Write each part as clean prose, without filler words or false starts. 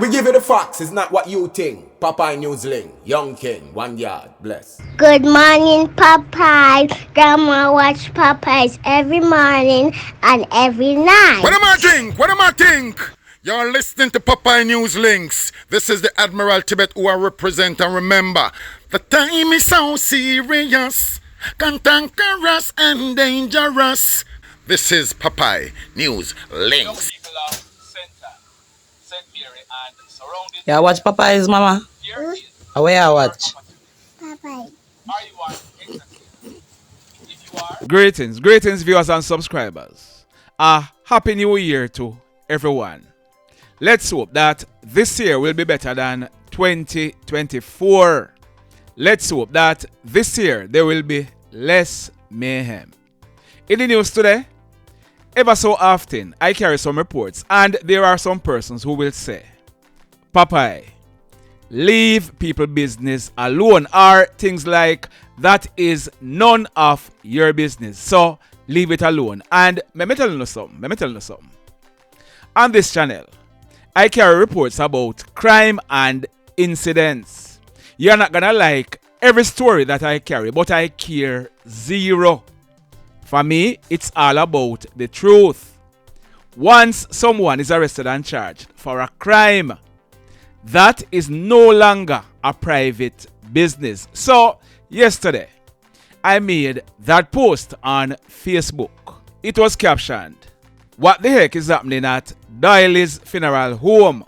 We give you the facts, it's not what you think. Popeye Newsling, Young King, 1 yard, bless. Good morning, Popeye. Grandma watch Popeyes every morning and every night. What am I think? What am I think? You're listening to Popeye News Links. This is the Admiral Tibet who I represent, and remember, the time is so serious, cantankerous and dangerous. This is Popeye News Links. Yeah, watch Popeyes, mama. How you watch? Popeye. Greetings, viewers and subscribers. A happy new year to everyone. Let's hope that this year will be better than 2024. Let's hope that this year there will be less mayhem. In the news today, ever so often I carry some reports and there are some persons who will say, Popeye, leave people business alone, or things like that is none of your business, so leave it alone. And let me tell you something. On this channel, I carry reports about crime and incidents. You're not gonna like every story that I carry, but I care zero. For me, it's all about the truth. Once someone is arrested and charged for a crime, that is no longer a private business. So, yesterday, I made that post on Facebook. It was captioned, "What the heck is happening at Doyley's funeral home?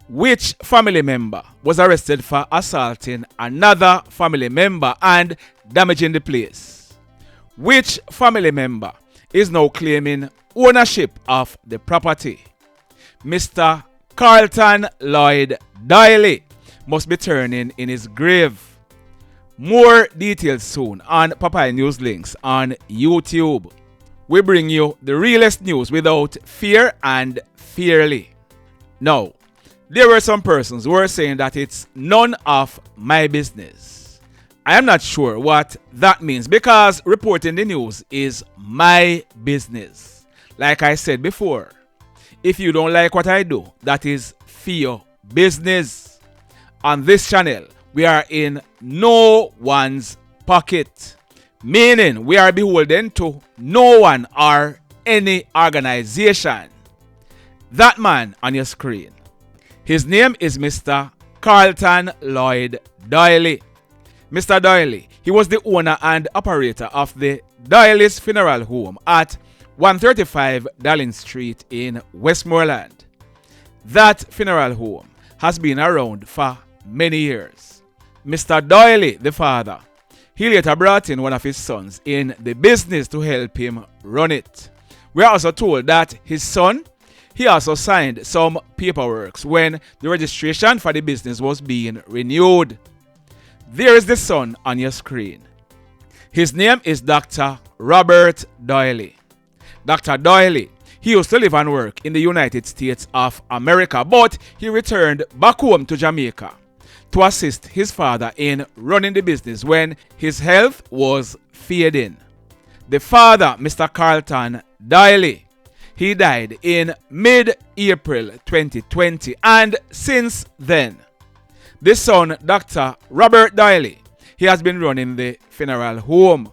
Which family member was arrested for assaulting another family member and damaging the place? Which family member is now claiming ownership of the property? Mr. KlLLED Doyley must be turning in his grave." More details soon on Popeye News Links on YouTube. We bring you the realest news without fear and fairly. Now, there were some persons who were saying that it's none of my business. I am not sure what that means because reporting the news is my business. Like I said before, if you don't like what I do, that is for your business. On this channel, we are in no one's pocket, meaning we are beholden to no one or any organization. That man on your screen, his name is Mr. KlLLED Doyley. Mr. Doyley, he was the owner and operator of the Doyley's funeral home at 135 Darling Street in Westmoreland. That funeral home has been around for many years. Mr. Doyley, the father, he later brought in one of his sons in the business to help him run it. We are also told that his son, he also signed some paperwork when the registration for the business was being renewed. There is the son on your screen. His name is Dr. Robert Doyley. Dr. Doyley, he used to live and work in the United States of America, but he returned back home to Jamaica to assist his father in running the business when his health was fading. The father, Mr. KlLLED Doyley, he died in mid-April 2020, and since then, the son, Dr. Robert Doyley, he has been running the funeral home.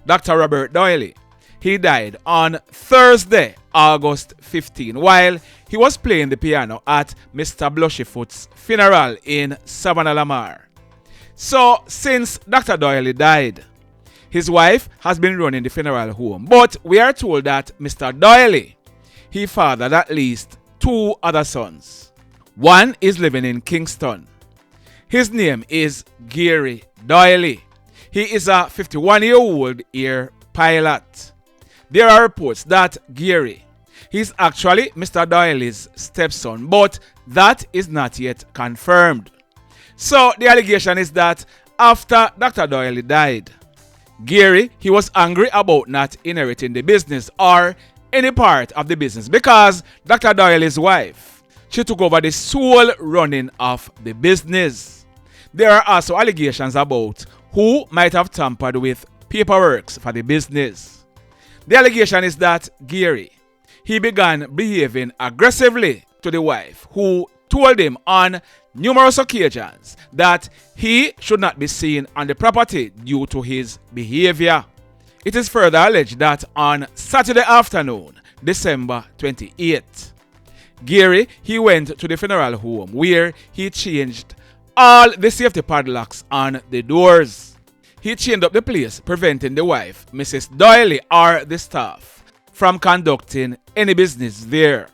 Dr. Robert Doyley, he died on Thursday, August 15, while he was playing the piano at Mr. Blushyfoot's funeral in Savannah Lamar. So, since Dr. Doyley died, his wife has been running the funeral home. But we are told that Mr. Doyley, he fathered at least 2 other sons. One is living in Kingston. His name is Gary Doyley. He is a 51-year-old air pilot. There are reports that Gary, he's actually Mr. Doyley's stepson, but that is not yet confirmed. So the allegation is that after Dr. Doyley died, Gary, he was angry about not inheriting the business or any part of the business because Dr. Doyley's wife, she took over the sole running of the business. There are also allegations about who might have tampered with paperwork for the business. The allegation is that Gary, he began behaving aggressively to the wife, who told him on numerous occasions that he should not be seen on the property due to his behavior. It is further alleged that on Saturday afternoon, December 28th, Gary, he went to the funeral home where he changed all the safety padlocks on the doors. He chained up the place, preventing the wife, Mrs. Doyley, or the staff from conducting any business there.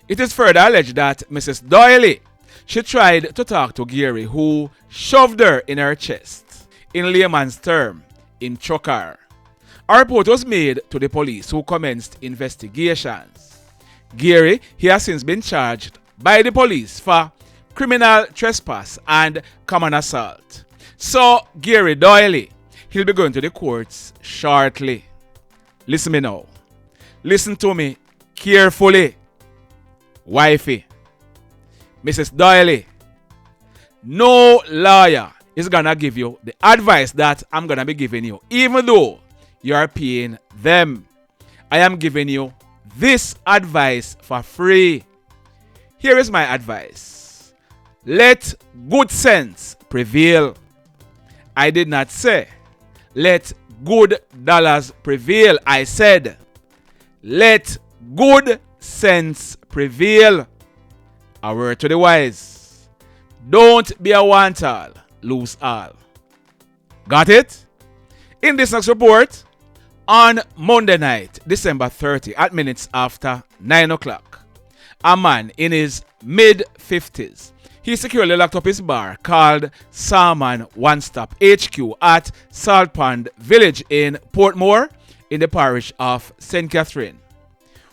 It is further alleged that Mrs. Doyley, she tried to talk to Gary, who shoved her in her chest. In layman's term, in choker. A report was made to the police, who commenced investigations. Gary, he has since been charged by the police for criminal trespass and common assault. So, Gary Doyley, he'll be going to the courts shortly. Listen me now. Listen to me carefully. Wifey, Mrs. Doyley, no lawyer is gonna give you the advice that I'm gonna be giving you, even though you are paying them. I am giving you this advice for free. Here is my advice. Let good sense prevail. I did not say let good dollars prevail. I said let good sense prevail. A word to the wise. Don't be a want-all, lose all. Got it? In this next report, on Monday night, December 30, at minutes after 9 o'clock, a man in his mid-50s, he securely locked up his bar called Salmon One Stop HQ at Salt Pond Village in Portmore in the parish of St. Catherine.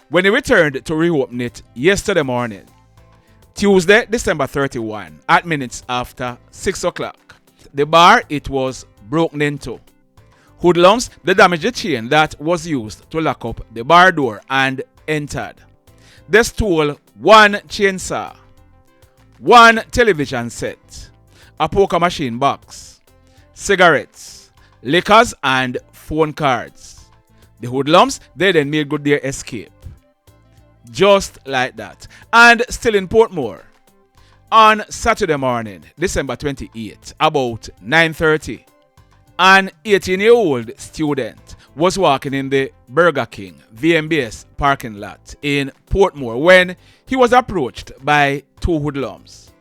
When he returned to reopen it yesterday morning, Tuesday, December 31, at minutes after 6 o'clock, the bar, it was broken into. Hoodlums, they damaged the chain that was used to lock up the bar door and entered. They stole one chainsaw, one television set, a poker machine box, cigarettes, liquors, and phone cards. The hoodlums, they then made good their escape. Just like that. And still in Portmore, on Saturday morning, December 28th, about 9:30, an 18-year-old student was walking in the Burger King VMBS parking lot in Portmore when he was approached by two hoodlums.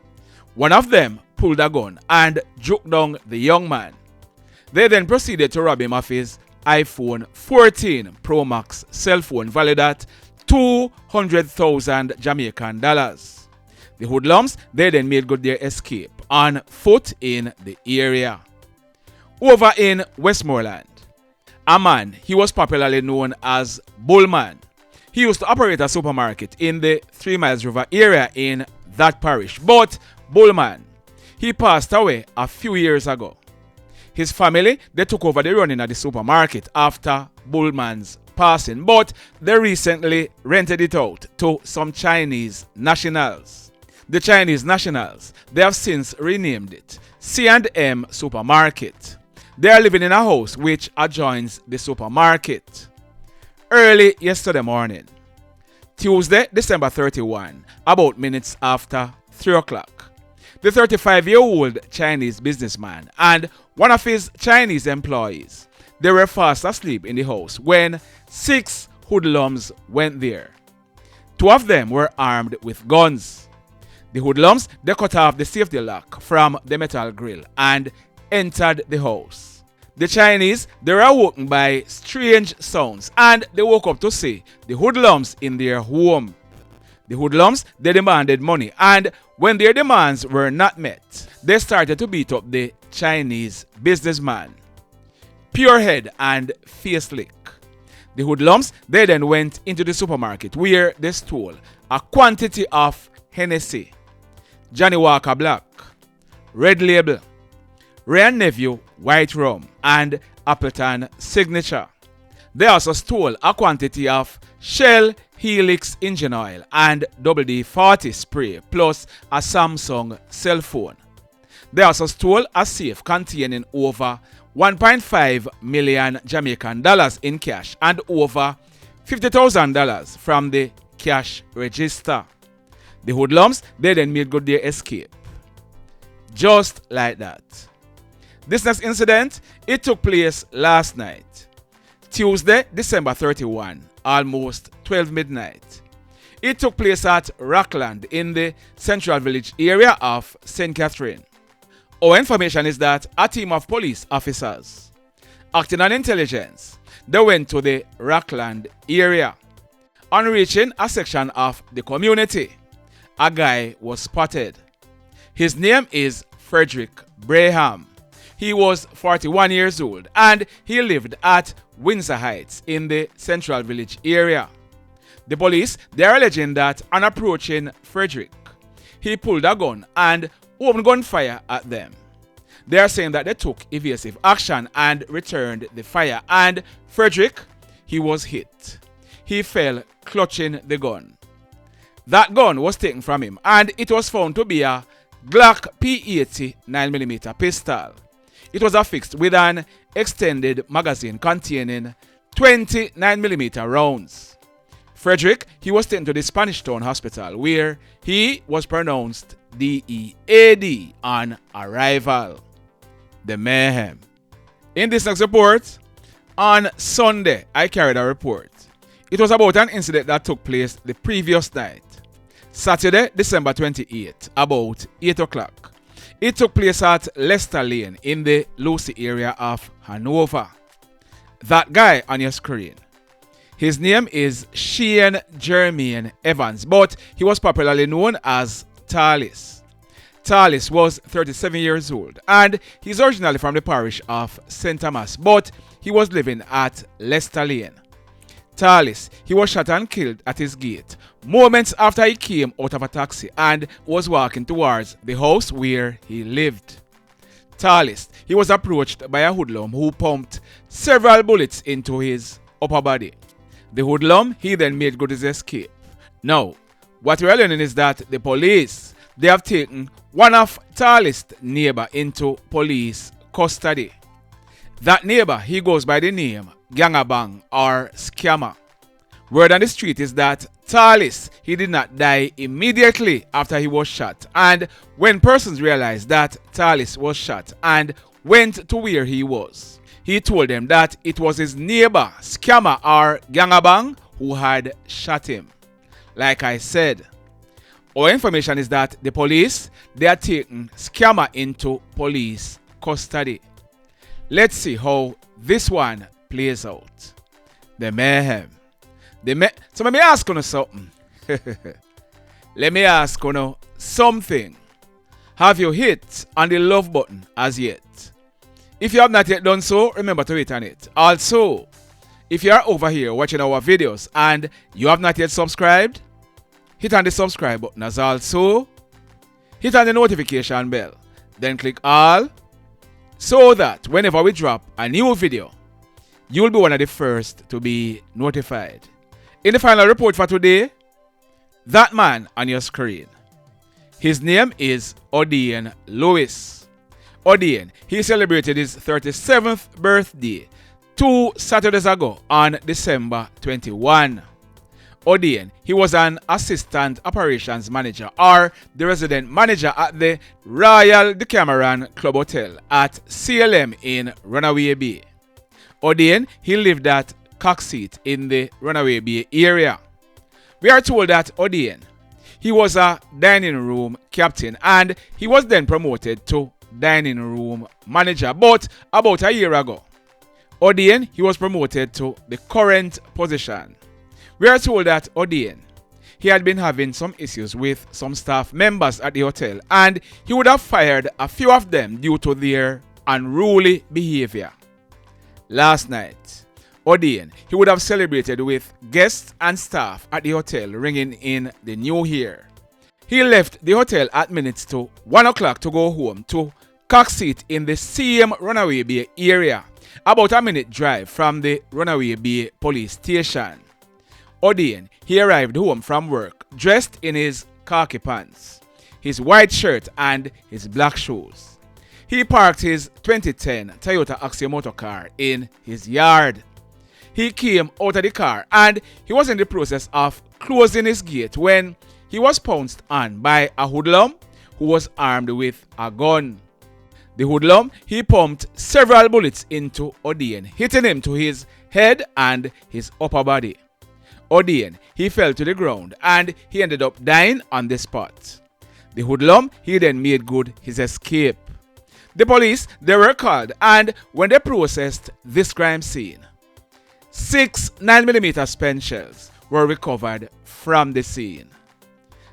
One of them pulled a gun and juked down the young man. They then proceeded to rob him of his iPhone 14 Pro Max cell phone valued at 200,000 Jamaican dollars. The hoodlums, they then made good their escape on foot in the area. Over in Westmoreland, a man, he was popularly known as Bullman. He used to operate a supermarket in the 3 Miles River area in that parish. But Bullman, he passed away a few years ago. His family, they took over the running of the supermarket after Bullman's passing, but they recently rented it out to some Chinese nationals. The Chinese nationals, they have since renamed it C&M Supermarket. They are living in a house which adjoins the supermarket. Early yesterday morning, Tuesday, December 31, about minutes after 3 o'clock, the 35-year-old Chinese businessman and one of his Chinese employees, they were fast asleep in the house when 6 hoodlums went there. 2 of them were armed with guns. The hoodlums, they cut off the safety lock from the metal grill and entered the house. The Chinese, they were awoken by strange sounds and they woke up to see the hoodlums in their home. The hoodlums, they demanded money, and when their demands were not met, they started to beat up the Chinese businessman. Pure head and face lick. The hoodlums, they then went into the supermarket where they stole a quantity of Hennessy, Johnny Walker Black, Red Label, Ray & Nephew White Rum, and Appleton Signature. They also stole a quantity of Shell Helix engine oil and WD-40 spray plus a Samsung cell phone. They also stole a safe containing over 1.5 million Jamaican dollars in cash and over $50,000 from the cash register. The hoodlums, they then made good their escape. Just like that. This next incident, it took place last night, Tuesday, December 31, almost 12 midnight. It took place at Rockland in the Central Village area of St. Catherine. Our information is that a team of police officers, acting on intelligence, they went to the Rockland area. On reaching a section of the community, a guy was spotted. His name is Frederick Braham. He was 41 years old and he lived at Windsor Heights in the Central Village area. The police, they are alleging that on approaching Frederick, he pulled a gun and opened gunfire at them. They are saying that they took evasive action and returned the fire, and Frederick, he was hit. He fell clutching the gun. That gun was taken from him and it was found to be a Glock P80 9mm pistol. It was affixed with an extended magazine containing 20 9mm rounds. Frederick, he was taken to the Spanish Town Hospital where he was pronounced DEAD on arrival. The mayhem. In this next report, on Sunday, I carried a report. It was about an incident that took place the previous night, Saturday, December 28th, about 8 o'clock. It took place at Leicester Lane in the Lucy area of Hanover. That guy on your screen, his name is Jermaine Evans, but he was popularly known as Tallist. Tallist was 37 years old and he's originally from the parish of St. Thomas, but he was living at Leicester Lane. Tallist, he was shot and killed at his gate moments after he came out of a taxi and was walking towards the house where he lived. Tallist, he was approached by a hoodlum who pumped several bullets into his upper body. The hoodlum, he then made good his escape. Now, what we are learning is that the police, they have taken one of Tallist's neighbor into police custody. That neighbor, he goes by the name Gangabang or Scammer. Word on the street is that Tallist, he did not die immediately after he was shot, and when persons realized that Tallist was shot and went to where he was, he told them that it was his neighbor Scammer or Gangabang who had shot him. Like I said, our information is that the police, they are taking Scammer into police custody. Let's see how this one plays out. The mayhem. So let me ask you something. Let me ask you something. Have you hit on the love button as yet? If you have not yet done so, remember to hit on it. Also, if you are over here watching our videos and you have not yet subscribed, hit on the subscribe button as also. Hit on the notification bell. Then click all, so that whenever we drop a new video, you will be one of the first to be notified. In the final report for today, that man on your screen, his name is Odaine Lewis. Odaine, he celebrated his 37th birthday 2 Saturdays ago on December 21. Odaine, he was an assistant operations manager or the resident manager at the Royal Decameron Club Hotel at CLM in Runaway Bay. Odaine, he lived at Coxseat in the Runaway Bay area. We are told that Odaine, he was a dining room captain and he was then promoted to dining room manager, but about a year ago, Odaine, he was promoted to the current position. We are told that Odaine, he had been having some issues with some staff members at the hotel and he would have fired a few of them due to their unruly behavior. Last night, Odaine, he would have celebrated with guests and staff at the hotel ringing in the new year. He left the hotel at minutes to 1 o'clock to go home to Coxseat in the same Runaway Bay area, about a minute drive from the Runaway Bay police station. Odaine, he arrived home from work dressed in his khaki pants, his white shirt and his black shoes. He parked his 2010 Toyota Axia motor car in his yard. He came out of the car and he was in the process of closing his gate when he was pounced on by a hoodlum who was armed with a gun. The hoodlum, he pumped several bullets into Odaine, hitting him to his head and his upper body. Odaine, he fell to the ground and he ended up dying on the spot. The hoodlum, he then made good his escape. The police, they were called, and when they processed this crime scene, 6 9mm spent shells were recovered from the scene.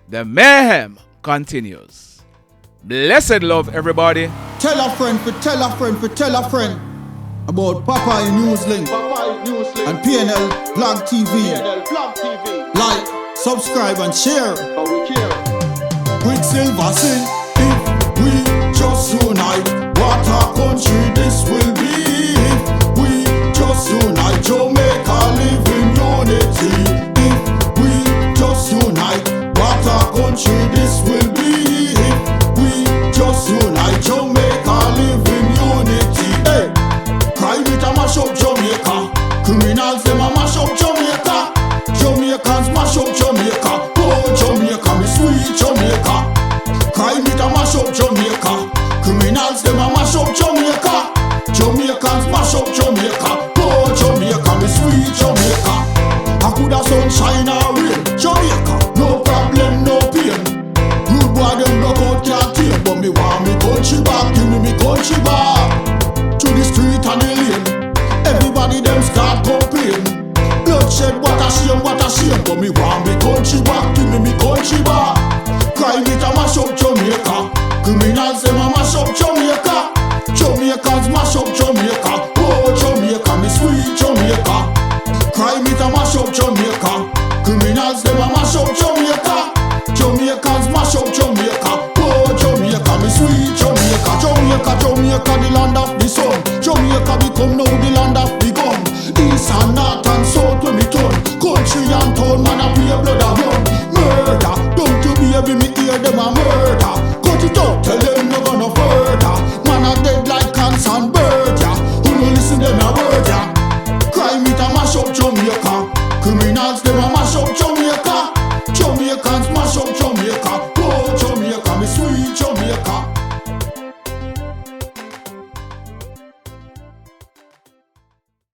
The mayhem continues. Blessed love, everybody. Tell a friend for tell a friend for tell a friend about Popeye Newslink and PNL Blog TV. Like, subscribe and share. Quicksilver sing, if we just unite, what a country this will be. If we just unite, Jamaica live in unity. If we just unite, what a country this will be. If we just unite, Jamaica live in unity. Hey, crime it a mash up Jamaica, criminals them a mash up Jamaica, Jamaicans mash up Jamaica. Oh Jamaica, me sweet Jamaica. Crime it a mash up Jamaica, criminals them a mash up Jamaica, Jamaicans mash up Jamaica. Oh Jamaica, me sweet Jamaica. I coulda sunshine or rain, Jamaica, no problem, no pain. Rude boy them no out can't take, but me want me country back, give me country back. To the street and the lane, everybody them start complain. Bloodshed, what a shame, but me want me country back, give me country back. Crime it a mash up Jamaica, criminals them a mash up Jamaica, Jamaicans mash up Jamaica. Oh Jamaica, me sweet Jamaica. Crime it a mash up Jamaica, criminals them a mash up Jamaica, Jamaicans mash up Jamaica. Oh Jamaica, me sweet Jamaica. Jamaica, Jamaica, the land of the sun. Jamaica become now the land of the gun. East and north and south when me turn, country and town man a pay blood a run. Murder, don't you baby me hear them a murder. Cut it out, tell them